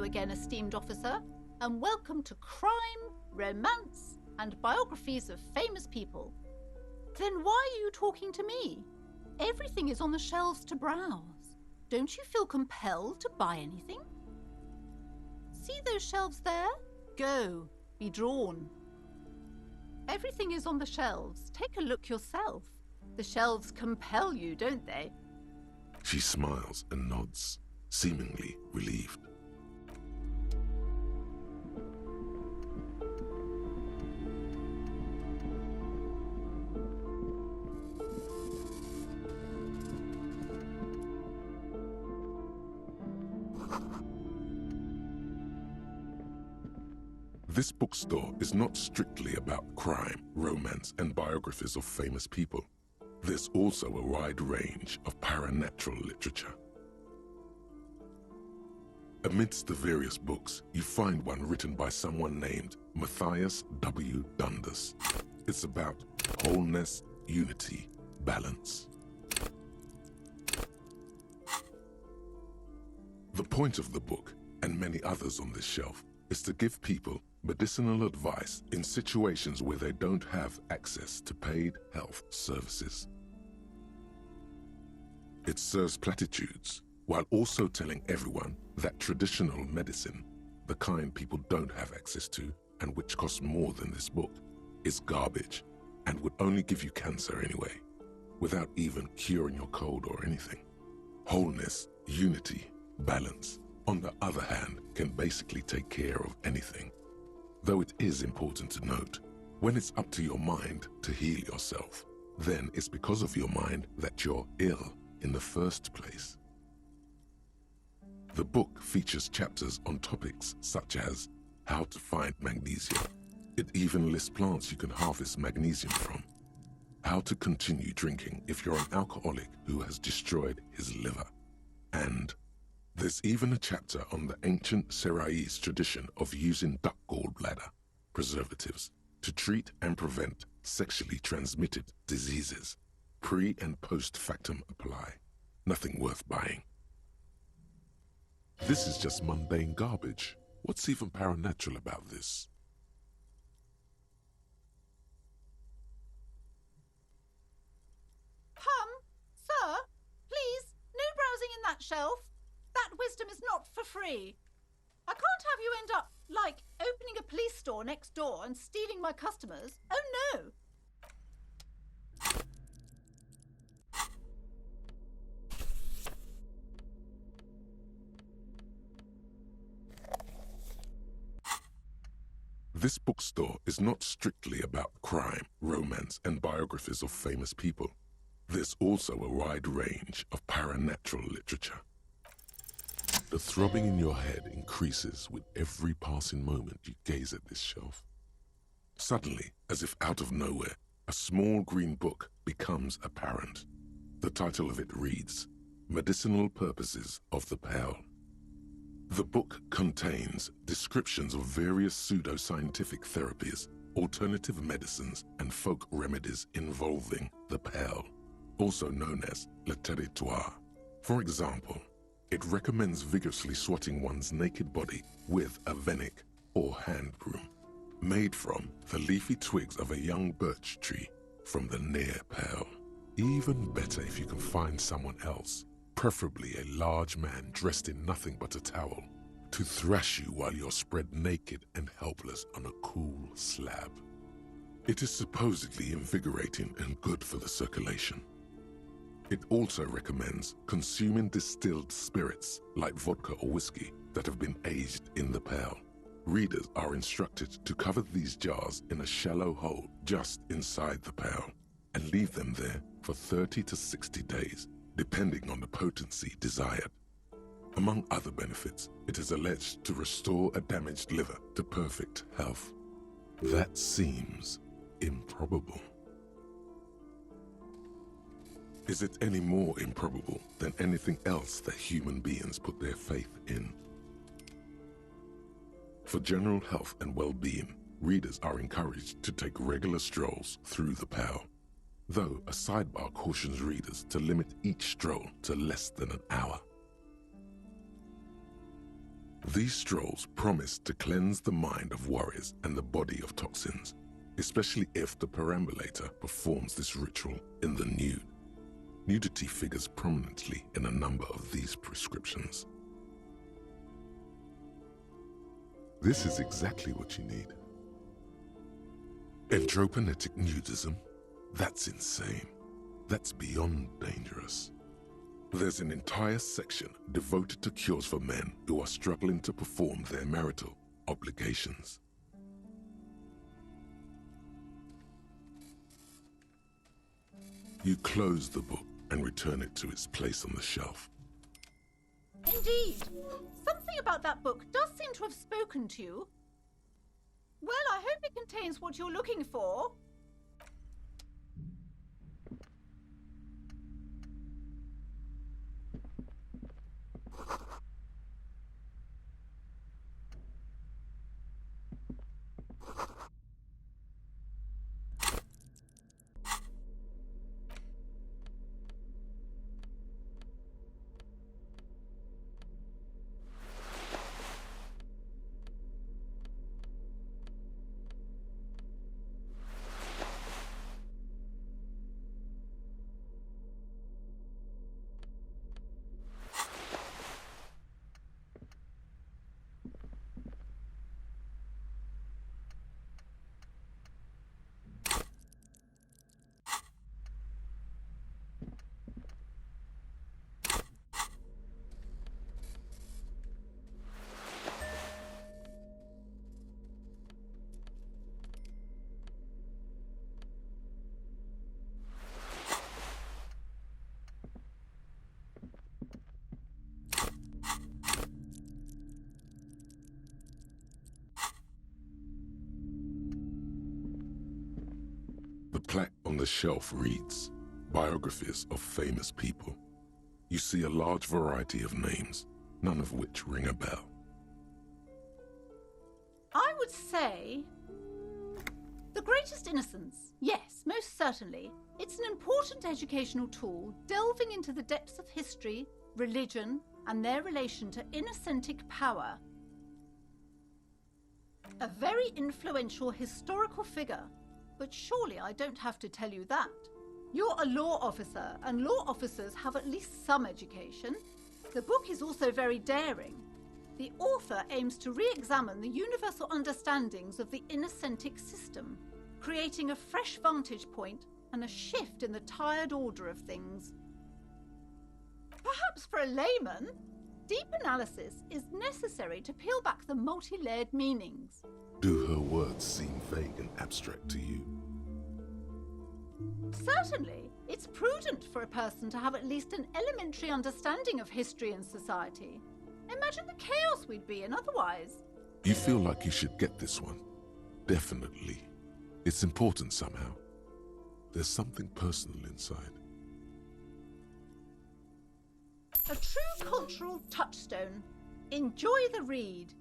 again, esteemed officer, and welcome to Crime, Romance, and Biographies of Famous People. Then why are you talking to me? Everything is on the shelves to browse. Don't you feel compelled to buy anything? See those shelves there? Go, be drawn. Everything is on the shelves. Take a look yourself. The shelves compel you, don't they? She smiles and nods, seemingly relieved. This bookstore is not strictly about crime, romance, and biographies of famous people. There's also a wide range of paranatural literature. Amidst the various books, you find one written by someone named Matthias W. Dundas. It's about wholeness, unity, balance. The point of the book, and many others on this shelf, is to give people medicinal advice in situations where they don't have access to paid health services. It serves platitudes while also telling everyone that traditional medicine, the kind people don't have access to and which costs more than this book, is garbage and would only give you cancer anyway, without even curing your cold or anything. Wholeness, unity, balance, on the other hand, can basically take care of anything. Though it is important to note, when it's up to your mind to heal yourself, then it's because of your mind that you're ill in the first place. The book features chapters on topics such as how to find magnesium. It even lists plants you can harvest magnesium from. How to continue drinking if you're an alcoholic who has destroyed his liver. And there's even a chapter on the ancient Seraïs tradition of using duck gallbladder preservatives to treat and prevent sexually transmitted diseases. Pre and post factum apply. Nothing worth buying. This is just mundane garbage. What's even paranatural about this? Sir, please, no browsing in that shelf. That wisdom is not for free. I can't have you end up, like, opening a police store next door and stealing my customers. Oh, no. This bookstore is not strictly about crime, romance, and biographies of famous people. There's also a wide range of paranatural literature. The throbbing in your head increases with every passing moment you gaze at this shelf. Suddenly, as if out of nowhere, a small green book becomes apparent. The title of it reads, Medicinal Purposes of the Pearl. The book contains descriptions of various pseudoscientific therapies, alternative medicines, and folk remedies involving the pearl, also known as le territoire. For example, it recommends vigorously swatting one's naked body with a venik or hand broom, made from the leafy twigs of a young birch tree from the near pearl. Even better if you can find someone else, preferably a large man dressed in nothing but a towel, to thrash you while you're spread naked and helpless on a cool slab. It is supposedly invigorating and good for the circulation. It also recommends consuming distilled spirits like vodka or whiskey that have been aged in the pearl. Readers are instructed to cover these jars in a shallow hole just inside the pearl and leave them there for 30 to 60 days, depending on the potency desired. Among other benefits, it is alleged to restore a damaged liver to perfect health. That seems improbable. Is it any more improbable than anything else that human beings put their faith in? For general health and well-being, readers are encouraged to take regular strolls through the pearl, though a sidebar cautions readers to limit each stroll to less than an hour. These strolls promise to cleanse the mind of worries and the body of toxins, especially if the perambulator performs this ritual in the nude. Nudity figures prominently in a number of these prescriptions. This is exactly what you need. Androgenetic nudism? That's insane. That's beyond dangerous. There's an entire section devoted to cures for men who are struggling to perform their marital obligations. You close the book and return it to its place on the shelf. Indeed. Something about that book does seem to have spoken to you. Well, I hope it contains what you're looking for. The plaque on the shelf reads, Biographies of Famous People. You see a large variety of names, none of which ring a bell. I would say The Greatest Innocence. Yes, most certainly. It's an important educational tool delving into the depths of history, religion, and their relation to innocentic power. A very influential historical figure, but surely I don't have to tell you that. You're a law officer, and law officers have at least some education. The book is also very daring. The author aims to re-examine the universal understandings of the innocentic system, creating a fresh vantage point and a shift in the tired order of things. Perhaps for a layman, deep analysis is necessary to peel back the multi-layered meanings. Do her words seem vague and abstract to you? Certainly, it's prudent for a person to have at least an elementary understanding of history and society. Imagine the chaos we'd be in otherwise. You feel like you should get this one? Definitely. It's important somehow. There's something personal inside. A true cultural touchstone. Enjoy the read.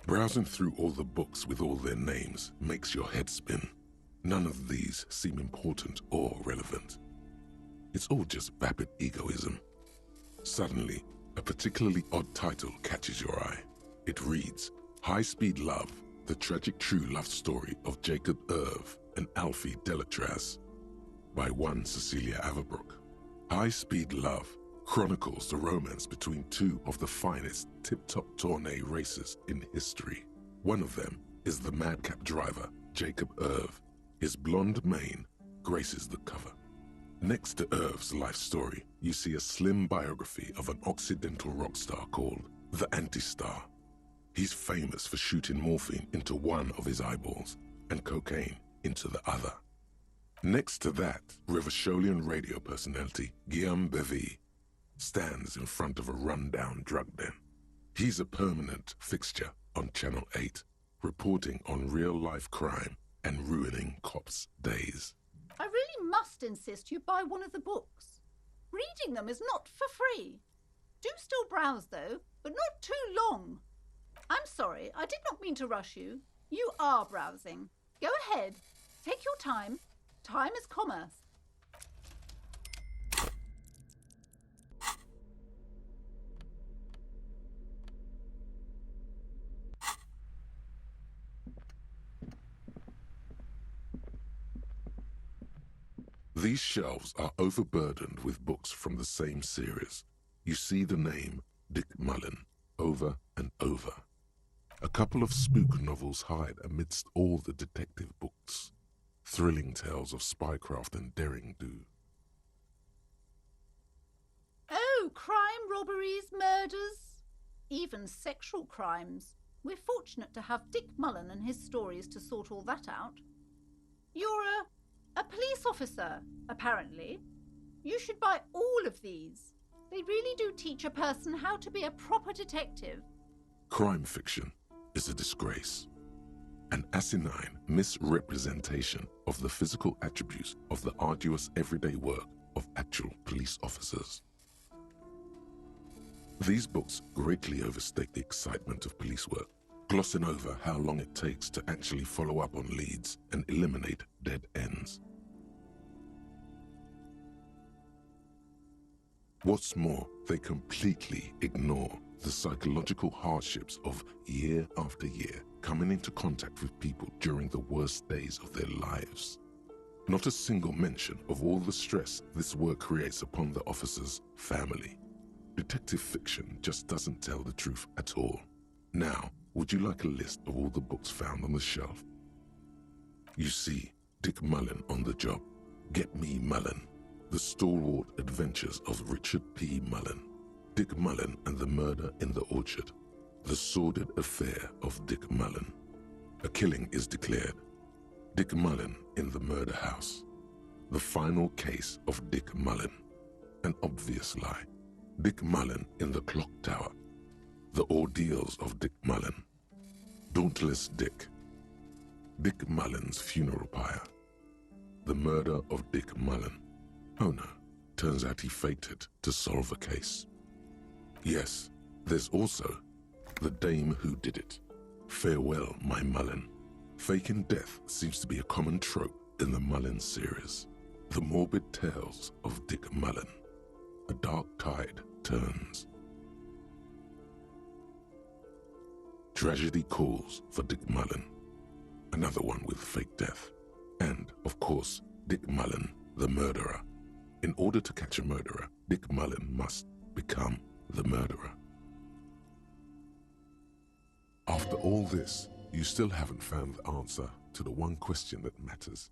Browsing through all the books with all their names makes your head spin. None of these seem important or relevant. It's all just vapid egoism. Suddenly, a particularly odd title catches your eye. It reads, High Speed Love, the tragic true love story of Jacob Irv and Alfie Delatraz, by one Cecilia Averbrook. High Speed Love chronicles the romance between two of the finest tip-top tourney racers in history. One of them is the madcap driver, Jacob Irv. His blonde mane graces the cover. Next to Irv's life story, you see a slim biography of an Occidental rock star called the Anti-Star. He's famous for shooting morphine into one of his eyeballs and cocaine into the other. Next to that, Revacholian radio personality Guillaume Bevy stands in front of a rundown drug den. He's a permanent fixture on Channel 8, reporting on real-life crime and ruining cops' days. I really must insist you buy one of the books. Reading them is not for free. Do still browse, though, but not too long. I'm sorry, I did not mean to rush you. You are browsing. Go ahead. Take your time. Time is commerce. These shelves are overburdened with books from the same series. You see the name Dick Mullen over and over. A couple of spook novels hide amidst all the detective books. Thrilling tales of spycraft and daring-do. Oh, crime, robberies, murders, even sexual crimes. We're fortunate to have Dick Mullen and his stories to sort all that out. You're a police officer, apparently. You should buy all of these. They really do teach a person how to be a proper detective. Crime fiction is a disgrace. An asinine misrepresentation of the physical attributes of the arduous everyday work of actual police officers. These books greatly overstate the excitement of police work, glossing over how long it takes to actually follow up on leads and eliminate dead ends. What's more, they completely ignore the psychological hardships of year after year coming into contact with people during the worst days of their lives. Not a single mention of all the stress this work creates upon the officer's family. Detective fiction just doesn't tell the truth at all. Now, would you like a list of all the books found on the shelf? You see Dick Mullen on the job. Get Me Mullen. The Stalwart Adventures of Richard P. Mullen. Dick Mullen and the Murder in the Orchard. The Sordid Affair of Dick Mullen. A killing is declared. Dick Mullen in the Murder House. The Final Case of Dick Mullen. An Obvious Lie. Dick Mullen in the Clock Tower. The Ordeals of Dick Mullen. Dauntless Dick. Dick Mullen's Funeral Pyre. The Murder of Dick Mullen. Oh no, turns out he faked it to solve a case. Yes, there's also The Dame Who Did It. Farewell, My Mullen. Faking death seems to be a common trope in the Mullen series. The morbid tales of Dick Mullen. A dark tide turns. Tragedy Calls for Dick Mullen. Another one with fake death. And, of course, Dick Mullen, the murderer. In order to catch a murderer, Dick Mullen must become the murderer. After all this, you still haven't found the answer to the one question that matters.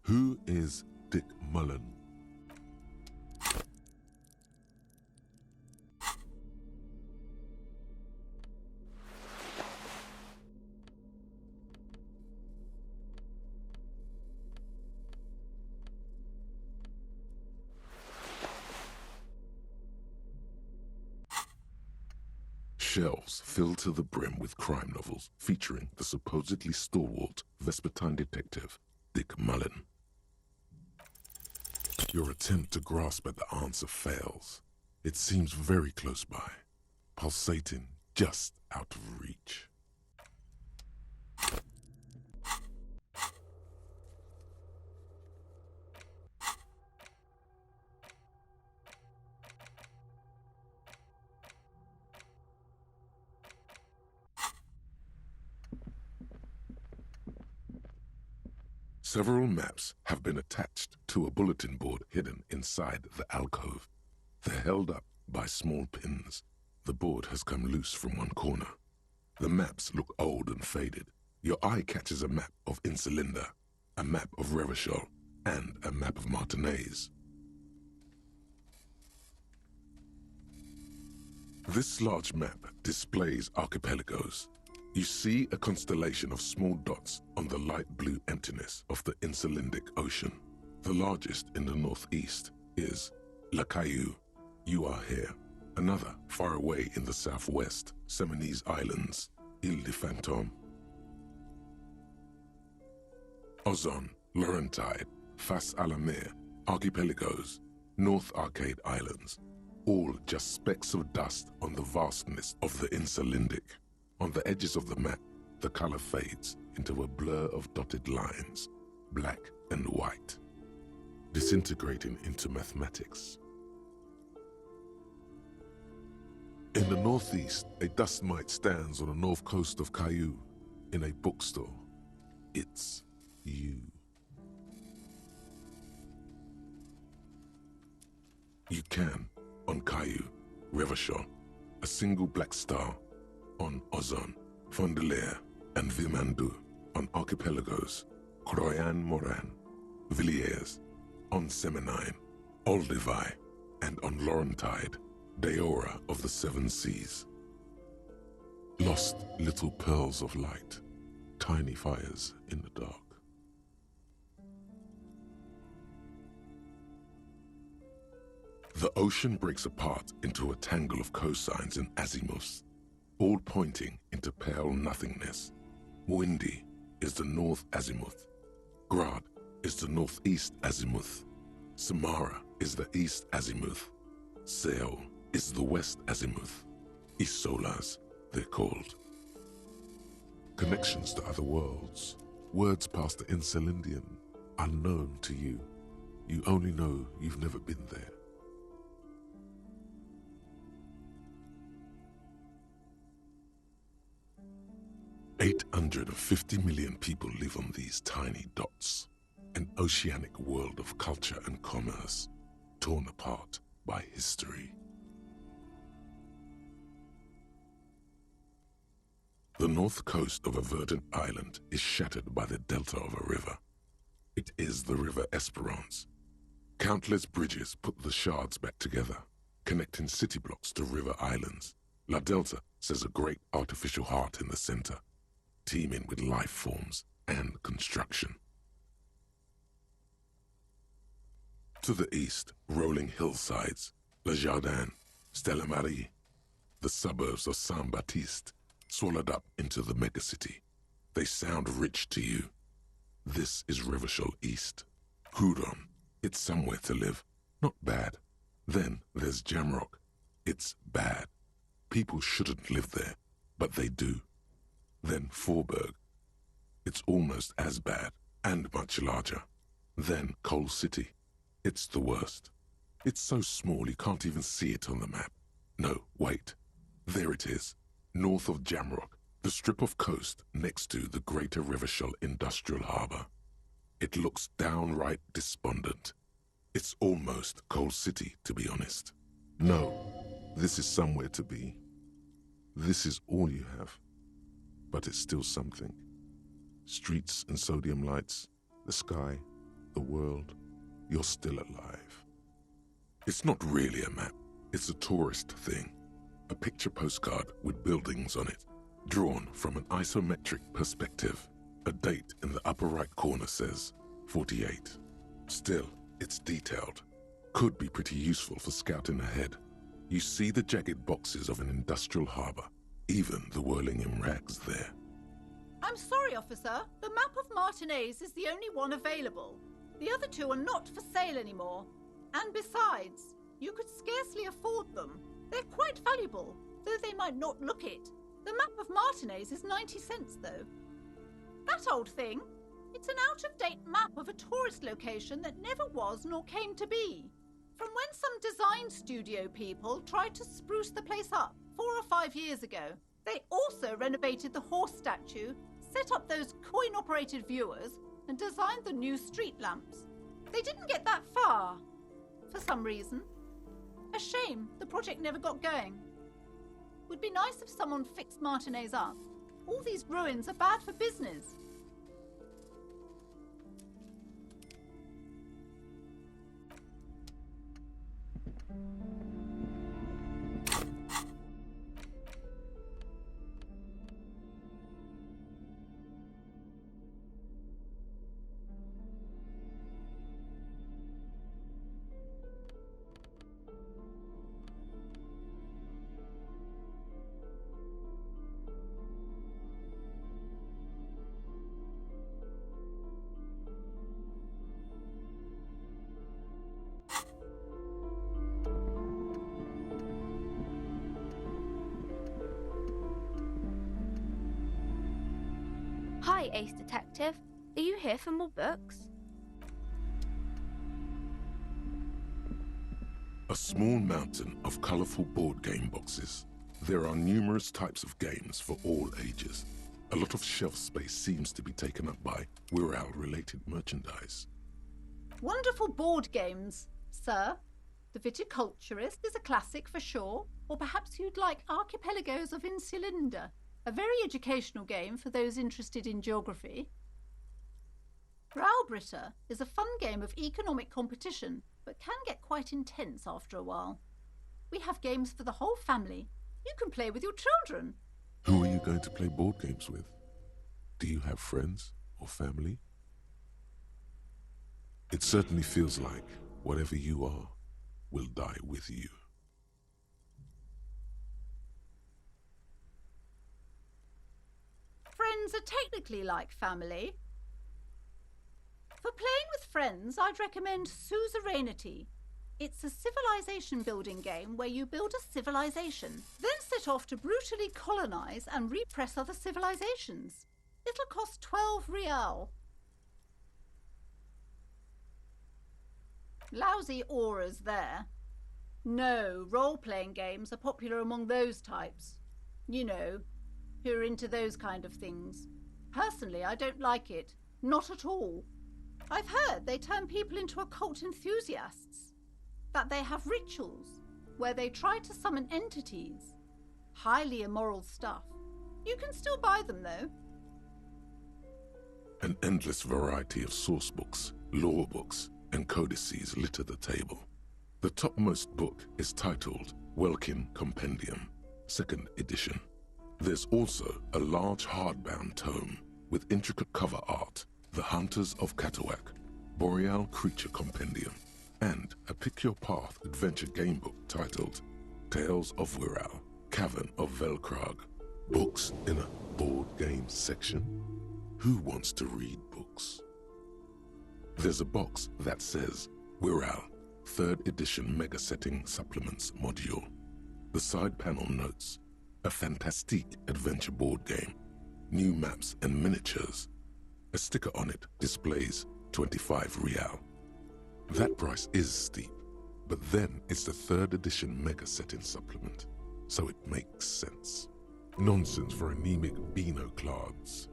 Who is Dick Mullen? Shelves filled to the brim with crime novels featuring the supposedly stalwart Vespertine detective, Dick Mullen. Your attempt to grasp at the answer fails. It seems very close by, pulsating just out of reach. Several maps have been attached to a bulletin board hidden inside the alcove. They're held up by small pins. The board has come loose from one corner. The maps look old and faded. Your eye catches a map of Insulinda, a map of Revachol, and a map of Martinez. This large map displays archipelagos. You see a constellation of small dots on the light blue emptiness of the Insulindic Ocean. The largest in the northeast is La Caillou. You are here. Another, far away in the southwest, Seminese Islands, Ile de Fantôme. Ozon, Laurentide, Fas à la Mer, Archipelagos, North Arcade Islands, all just specks of dust on the vastness of the Insulindic. On the edges of the map, the color fades into a blur of dotted lines, black and white, disintegrating into mathematics. In the northeast, a dust mite stands on the north coast of Caillou in a bookstore. It's you. can, on Caillou, Revachol, a single black star, on Ozon, Fondelier, and Vimandu, on archipelagos, Croyan-Moran, Villiers, on Seminine, Olduvai, and on Laurentide, Deora of the Seven Seas. Lost little pearls of light, tiny fires in the dark. The ocean breaks apart into a tangle of cosines and azimuths, all pointing into pale nothingness. Windy is the north azimuth. Grad is the northeast azimuth. Samara is the east azimuth. Seol is the west azimuth. Isolas, they're called. Connections to other worlds, words past the Insulindian, unknown to you. You only know you've never been there. "850 million people live on these tiny dots, an oceanic world of culture and commerce, torn apart by history." The north coast of a verdant island is shattered by the delta of a river. It is the River Esperance. Countless bridges put the shards back together, connecting city blocks to river islands. La Delta says a great artificial heart in the center, teeming with life forms and construction. To the east, rolling hillsides, Le Jardin, Stella Marie, the suburbs of Saint-Baptiste, swallowed up into the megacity. They sound rich to you. This is Revachol East. Hudon, it's somewhere to live, not bad. Then there's Jamrock. It's bad. People shouldn't live there, but they do. Then Forburg. It's almost as bad, and much larger. Then Coal City. It's the worst. It's so small you can't even see it on the map. No, wait. There it is, north of Jamrock, the strip of coast next to the Greater Revachol Industrial Harbour. It looks downright despondent. It's almost Coal City, to be honest. No, this is somewhere to be. This is all you have. But it's still something. Streets and sodium lights, the sky, the world. You're still alive. It's not really a map. It's a tourist thing. A picture postcard with buildings on it, drawn from an isometric perspective. A date in the upper right corner says 48. Still, it's detailed. Could be pretty useful for scouting ahead. You see the jagged boxes of an industrial harbour, even the whirling in rags there. I'm sorry, officer. The map of Martinez is the only one available. The other two are not for sale anymore. And besides, you could scarcely afford them. They're quite valuable, though they might not look it. The map of Martinez is 90 cents, though. That old thing? It's an out-of-date map of a tourist location that never was nor came to be. From when some design studio people tried to spruce the place up 4 or 5 years ago. They also renovated the horse statue, set up those coin-operated viewers, and designed the new street lamps. They didn't get that far, for some reason. A shame the project never got going. Would be nice if someone fixed Martinez up. All these ruins are bad for business. Hi, Ace Detective. Are you here for more books? A small mountain of colourful board game boxes. There are numerous types of games for all ages. A lot of shelf space seems to be taken up by Wirral-related merchandise. Wonderful board games, sir. The Viticulturist is a classic for sure, or perhaps you'd like Archipelagos of Insulinda, a very educational game for those interested in geography. Graubritter is a fun game of economic competition, but can get quite intense after a while. We have games for the whole family. You can play with your children. Who are you going to play board games with? Do you have friends or family? It certainly feels like whatever you are will die with you. Friends are technically like family. For playing with friends, I'd recommend Suzerainty. It's a civilization building game where you build a civilization, then set off to brutally colonize and repress other civilizations. It'll cost 12 real. Lousy auras there. No, role-playing games are popular among those types. You know, who are into those kind of things. Personally, I don't like it. Not at all. I've heard they turn people into occult enthusiasts. That they have rituals where they try to summon entities. Highly immoral stuff. You can still buy them, though. An endless variety of source books, lore books, and codices litter the table. The topmost book is titled Welkin Compendium, 2nd edition. There's also a large hardbound tome with intricate cover art, The Hunters of Katawak, Boreal Creature Compendium, and a Pick Your Path adventure game book titled Tales of Wirral, Cavern of Velkrag. Books in a board game section? Who wants to read books? There's a box that says Wirral, 3rd edition Mega Setting Supplements Module. The side panel notes, a fantastique adventure board game, new maps and miniatures. A sticker on it displays 25 real. That price is steep, but then it's the 3rd edition Mega Setting Supplement, so it makes sense. Nonsense for anemic Beano-clads.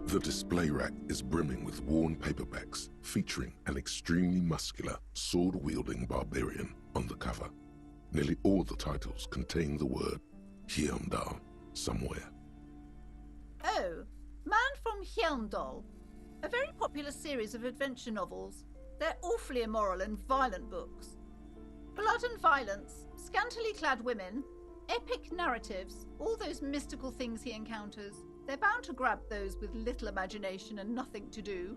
The display rack is brimming with worn paperbacks featuring an extremely muscular, sword-wielding barbarian on the cover. Nearly all the titles contain the word Hjelmdall somewhere. Oh, Man from Hjelmdall. A very popular series of adventure novels. They're awfully immoral and violent books. Blood and violence, scantily clad women, epic narratives, all those mystical things he encounters. They're bound to grab those with little imagination and nothing to do.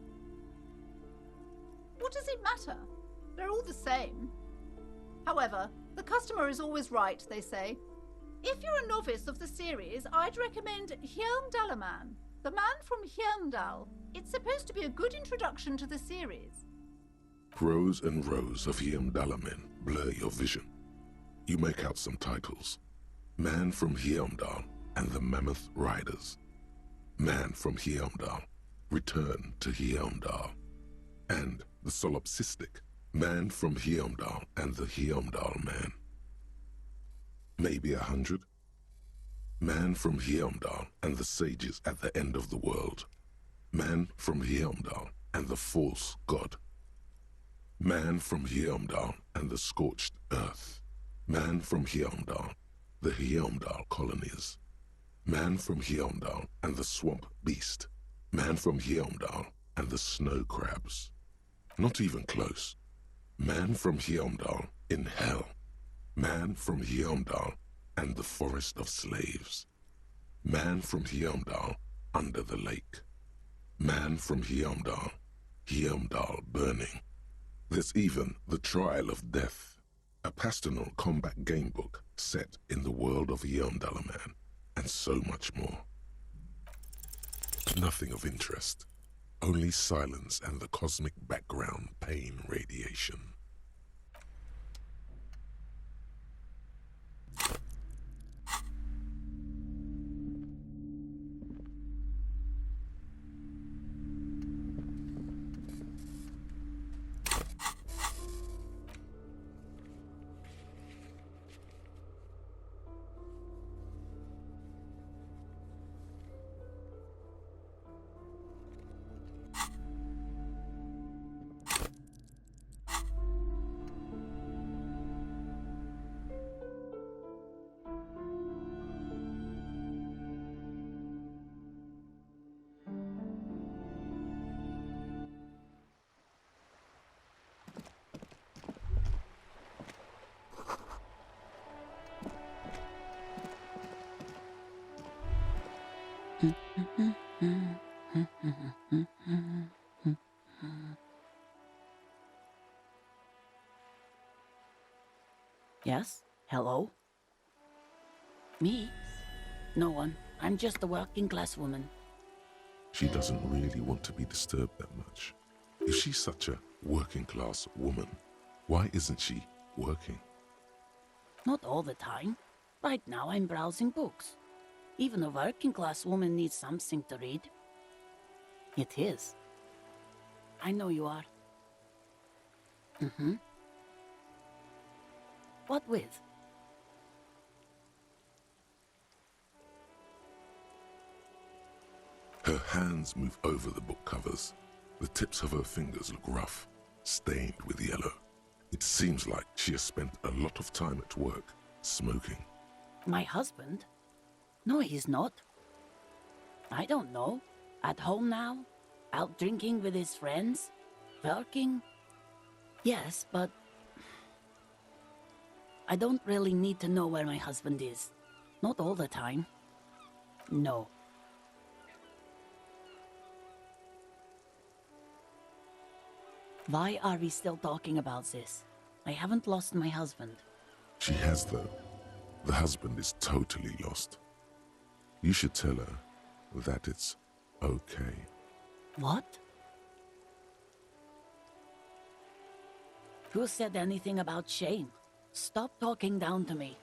What does it matter? They're all the same. However, the customer is always right, they say. If you're a novice of the series, I'd recommend Hjelmdallaman, the man from Hjelmdall. It's supposed to be a good introduction to the series. Rows and rows of Hjelmdallamen blur your vision. You make out some titles. Man from Hjelmdall and the Mammoth Riders. Man from Hjelmdall, Return to Hjelmdall. And the solipsistic Man from Hjelmdall and the Hjelmdall Man. Maybe 100. Man from Hjelmdall and the Sages at the End of the World. Man from Hjelmdall and the False God. Man from Hjelmdall and the Scorched Earth. Man from Hjelmdall, the Hjelmdall Colonies. Man from Hjelmdall and the Swamp Beast. Man from Hjelmdall and the Snow Crabs. Not even close. Man from Hjelmdall in Hell. Man from Hjelmdall and the Forest of Slaves. Man from Hjelmdall under the lake. Man from Hjelmdall, Hjelmdall burning. There's even The Trial of Death, a pastoral combat game book set in the world of Hjelmdallaman, and so much more. Nothing of interest, only silence and the cosmic background pain radiation. Yes? Hello? Me? No one. I'm just a working class woman. She doesn't really want to be disturbed that much. If she's such a working class woman, why isn't she working? Not all the time. Right now I'm browsing books. Even a working class woman needs something to read. It is. I know you are. Mm-hmm. What with? Her hands move over the book covers. The tips of her fingers look rough, stained with yellow. It seems like she has spent a lot of time at work, smoking. My husband? No, he's not. I don't know. At home now? Out drinking with his friends? Working? Yes, but I don't really need to know where my husband is. Not all the time. No. Why are we still talking about this? I haven't lost my husband. She has, though. The husband is totally lost. You should tell her that it's okay. What? Who said anything about shame? Stop talking down to me.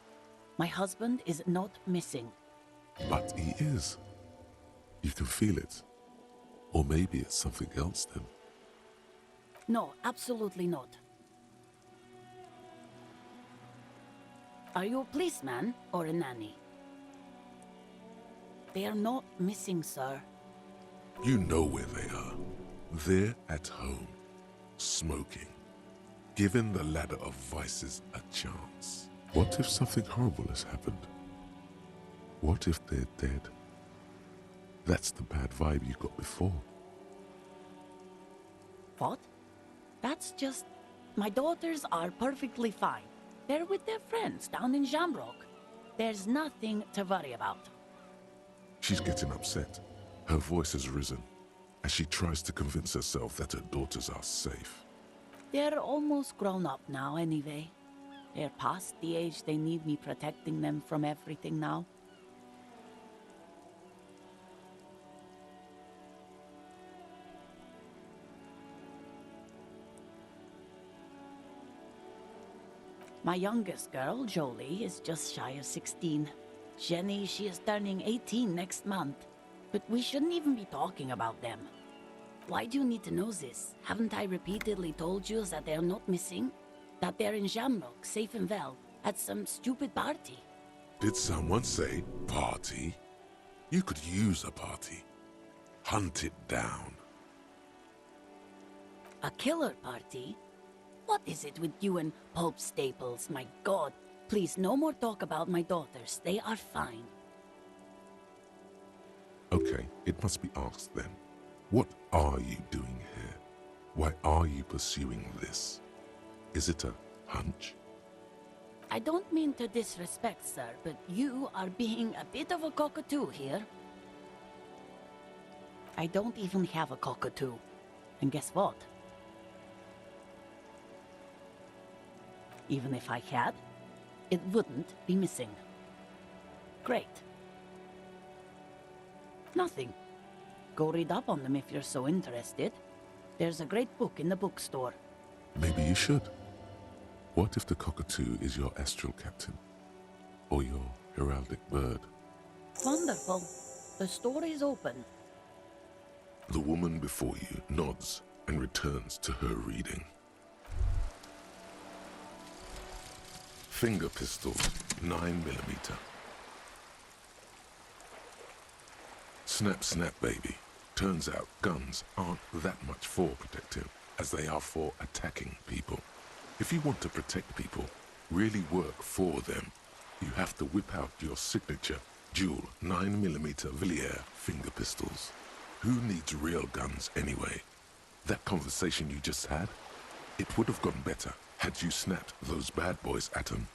My husband is not missing. But he is. You can feel it. Or maybe it's something else then. No, absolutely not. Are you a policeman or a nanny? They are not missing, sir. You know where they are. They're at home, smoking, giving the ladder of vices a chance. What if something horrible has happened? What if they're dead? That's the bad vibe you got before. What? That's just... My daughters are perfectly fine. They're with their friends down in Shamrock. There's nothing to worry about. She's getting upset. Her voice has risen as she tries to convince herself that her daughters are safe. They're almost grown up now anyway. They're past the age they need me protecting them from everything now. My youngest girl, Jolie, is just shy of 16. Jenny, she is turning 18 next month. But we shouldn't even be talking about them. Why do you need to know this? Haven't I repeatedly told you that they're not missing? That they're in Shamrock, safe and well, at some stupid party? Did someone say party? You could use a party. Hunt it down. A killer party? What is it with you and Pulp Staples? My God, please no more talk about my daughters. They are fine. Okay, it must be asked then. What are you doing here? Why are you pursuing this? Is it a hunch? I don't mean to disrespect, sir, but you are being a bit of a cockatoo here. I don't even have a cockatoo. And guess what? Even if I had, it wouldn't be missing. Great. Nothing. Go read up on them if you're so interested. There's a great book in the bookstore. Maybe you should. What if the cockatoo is your astral captain? Or your heraldic bird? Wonderful. The store is open. The woman before you nods and returns to her reading. Finger pistols, 9mm. Snap, snap, baby. Turns out guns aren't that much for protecting as they are for attacking people. If you want to protect people, really work for them, you have to whip out your signature dual 9mm Villiers finger pistols. Who needs real guns anyway? That conversation you just had, it would have gone better had you snapped those bad boys at them.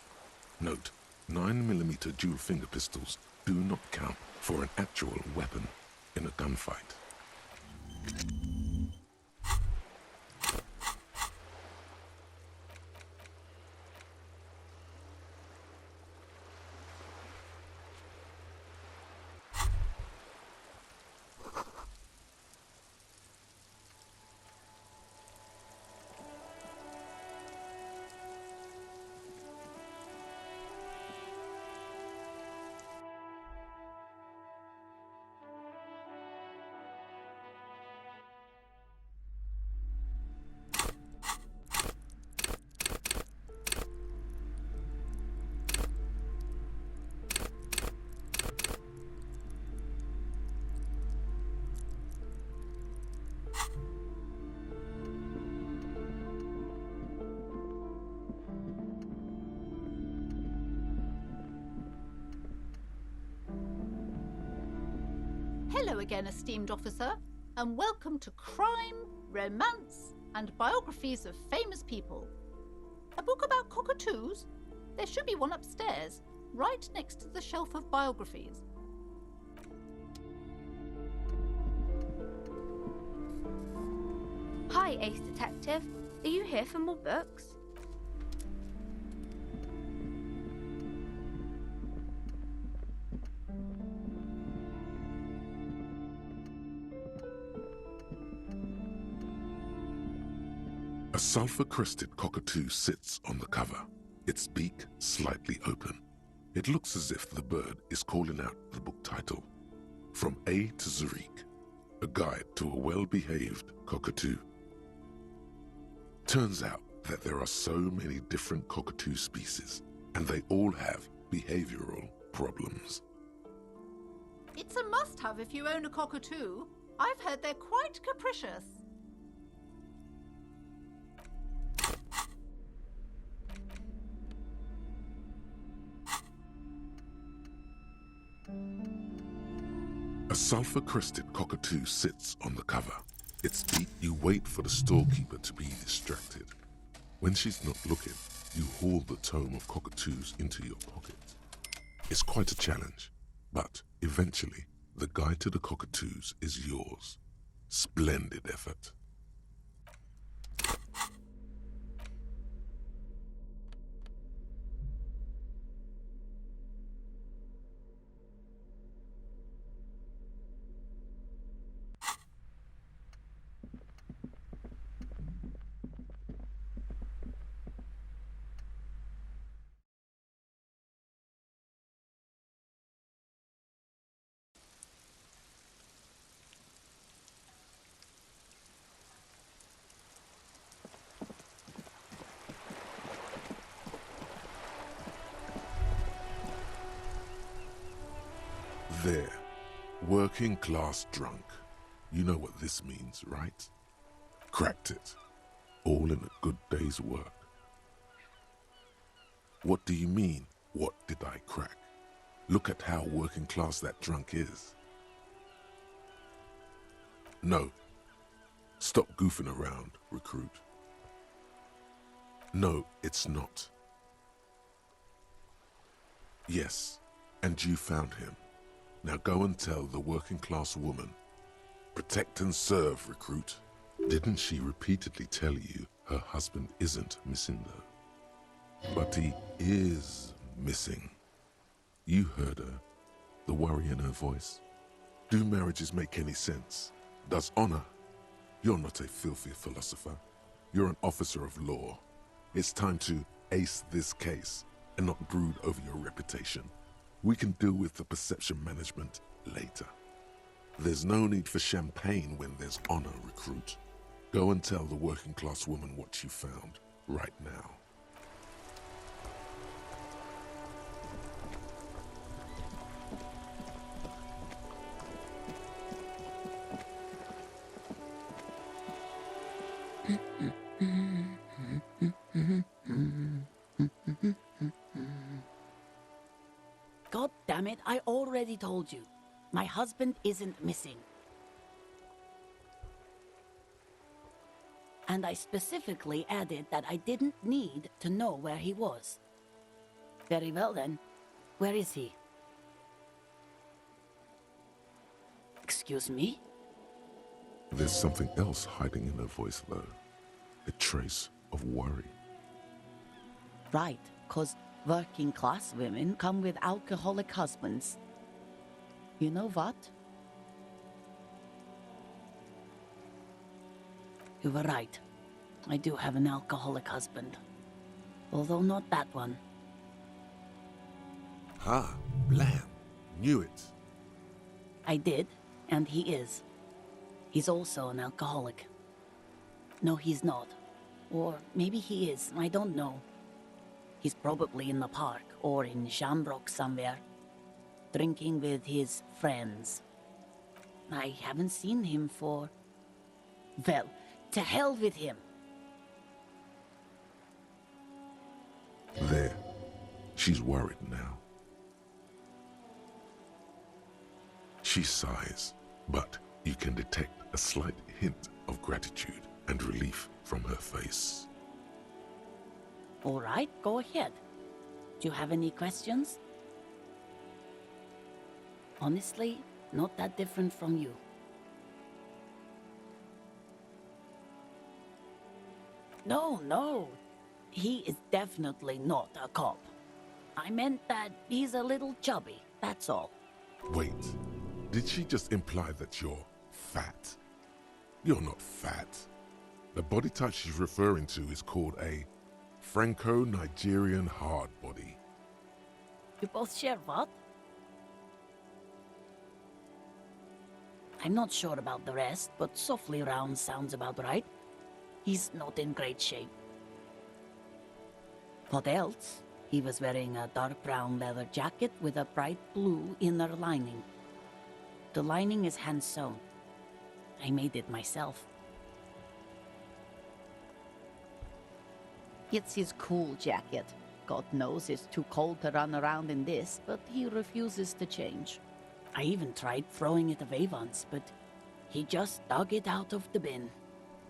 Note, 9mm dual finger pistols do not count for an actual weapon in a gunfight. Hello again, esteemed officer, and welcome to Crime, Romance, and Biographies of Famous People. A book about cockatoos? There should be one upstairs, right next to the shelf of biographies. Hi, Ace Detective. Are you here for more books? A sulfur-crested cockatoo sits on the cover, its beak slightly open. It looks as if the bird is calling out the book title, From A to Zurich, a guide to a well-behaved cockatoo. Turns out that there are so many different cockatoo species, and they all have behavioral problems. It's a must-have if you own a cockatoo. I've heard they're quite capricious. A sulfur-crested cockatoo sits on the cover. Its beak, you wait for the storekeeper to be distracted. When she's not looking, you haul the tome of cockatoos into your pocket. It's quite a challenge, but eventually, the guide to the cockatoos is yours. Splendid effort. There, working class drunk. You know what this means, right? Cracked it. All in a good day's work. What do you mean, what did I crack? Look at how working class that drunk is. No. Stop goofing around, recruit. No, it's not. Yes, and you found him. Now go and tell the working class woman. Protect and serve, recruit. Didn't she repeatedly tell you her husband isn't missing though? But he is missing. You heard her, the worry in her voice. Do marriages make any sense? Does honor? You're not a filthy philosopher. You're an officer of law. It's time to ace this case and not brood over your reputation. We can deal with the perception management later. There's no need for champagne when there's honor, recruit. Go and tell the working class woman what you found right now. God damn it, I already told you. My husband isn't missing. And I specifically added that I didn't need to know where he was. Very well then. Where is he? Excuse me? There's something else hiding in her voice, though. A trace of worry. Right, 'cause working class women come with alcoholic husbands. You know what? You were right. I do have an alcoholic husband. Although not that one. Ha, blam. Knew it. I did, and he is. He's also an alcoholic. No, he's not. Or maybe he is, I don't know. He's probably in the park or in Shamrock somewhere, drinking with his friends. I haven't seen him for... Well, to hell with him. There. She's worried now. She sighs, but you can detect a slight hint of gratitude and relief from her face. All right, go ahead. Do you have any questions? Honestly, not that different from you. No. He is definitely not a cop. I meant that he's a little chubby, that's all. Wait, did she just imply that you're fat? You're not fat. The body type she's referring to is called a Franco-Nigerian hard body. You both share what? I'm not sure about the rest, but softly round sounds about right. He's not in great shape. What else? He was wearing a dark brown leather jacket with a bright blue inner lining. The lining is hand-sewn. I made it myself. It's his cool jacket. God knows it's too cold to run around in this, but he refuses to change. I even tried throwing it away once, but he just dug it out of the bin.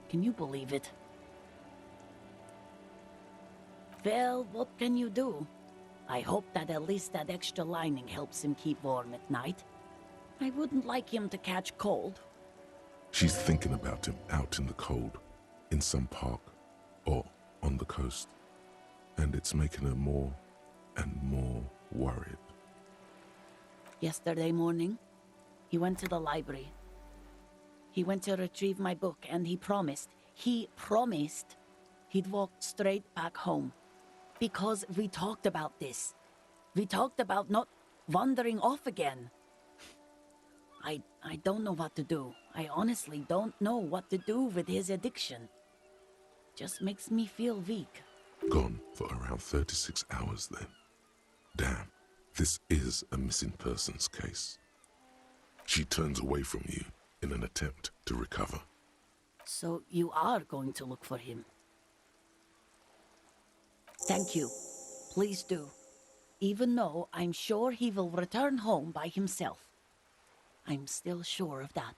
Can you believe it? Well, what can you do? I hope that at least that extra lining helps him keep warm at night. I wouldn't like him to catch cold. She's thinking about him out in the cold, in some park, or on the coast. And it's making her more and more worried. Yesterday morning, he went to the library. He went to retrieve my book, and he promised he'd walk straight back home. Because we talked about this. We talked about not wandering off again. I don't know what to do. I honestly don't know what to do with his addiction. Just makes me feel weak. Gone for around 36 hours then. Damn, this is a missing persons case. She turns away from you in an attempt to recover. So you are going to look for him? Thank you. Please do. Even though I'm sure he will return home by himself. I'm still sure of that.